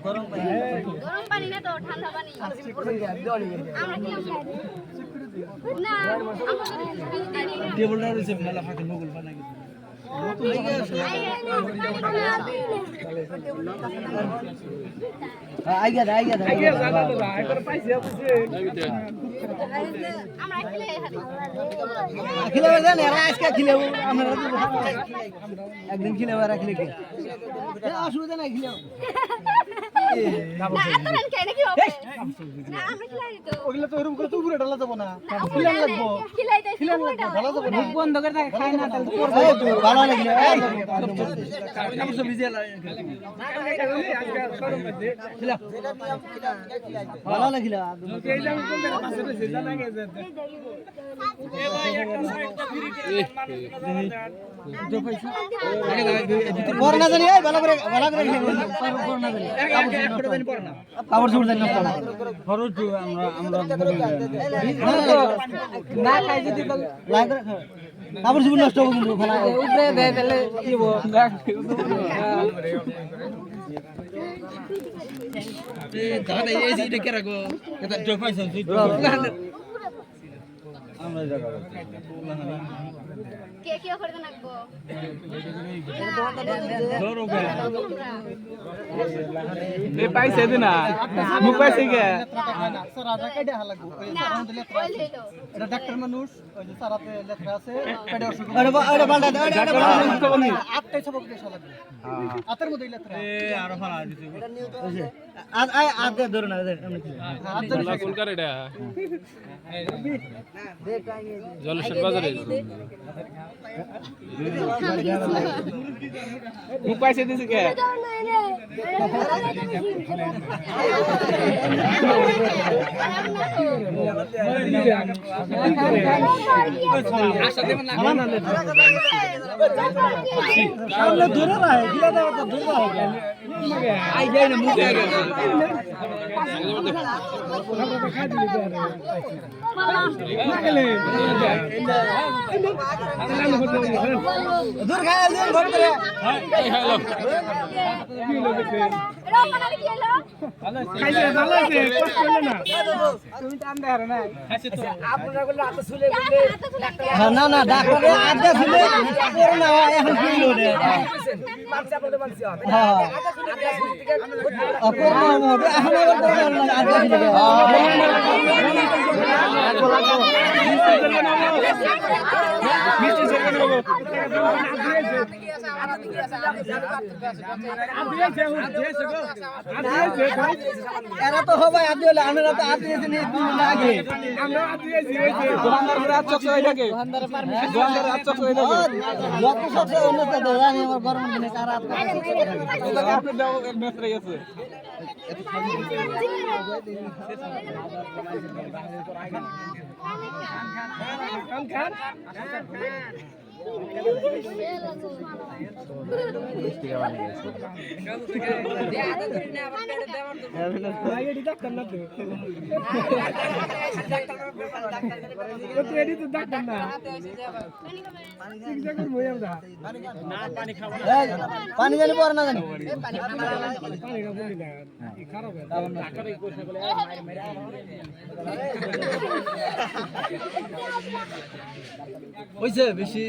গরম পানি না তো ঠান্ডা পানি আমরা কি না টেবিলটা রয়েছে মেলা ফাঁকে নগুল বানাই একদিন খিলে রাখলে কি অসুবিধা নাই খিলে ওগুলো তো ওরকম করে তো উপরে ঢালা যাবো না খিলান লাগবো ঢালা যাবো না বন্ধ করে থাকে খায় না তাহলে করবে ভালো লাগলে ভালো লাগিলা পড়না জানি ভালো করে পড়না জানি কাপড় চোপড় জানি না খরচ আমরা না খাই যদি কাপড় চোপড় নষ্ট হবে কিন্তু ফেলা উপরে দেয় তাহলে কি হবো দাদা এই যে কে রাখো এটা জয় পাইছ আমরা জায়গা কে কি করে নাকবো এ পাইছে দিনা মুখ পাইছে কে স্যার আধা কাইডা হালাগো এটা ডাক্তার মানুষ ওই যে সারাতে লেখা আছে পেটে অসুখ আরে বালটা আটটাই সবক দেশা লাগবে আতের মধ্যে লেখা এ আরো ফালা দিতে আজ ধরে না আল্লাহ কোন করে এটা জলেশ্বর বাজারে মুখ পাইছে দিছে কে সামনে ধরে না গিলা দাও তো ধরে দাও আই যাই না মুখে আগে দূর খায় দিন ভর করে এই হ্যালো খাইছে ভালো আছে কষ্ট হলো না তুমি টান দেয় না খাইছে তো আপনারা বললে হাতে ছুলে বললে না না ডাক্তারে আধা ছুলে করোনা এখন কি হলো মানছে বলতে মানছে হ্যাঁ করোনা হবে এখন আবার করোনা আধা ছুলে এরা তো হবে আদি হলে আমরা তো আদি এসে নিয়ে আগে আমরা আদি এসে হইছে দোকানদার রাত চক হয়ে থাকে দোকানদার রাত চক হয়ে থাকে যত সব অন্য তো জানি আমার গরম দিনে কারাত এটা আপনি দাও মেস রে গেছে খান খান পানি জানি পড়ে না জানি হইছে বেশি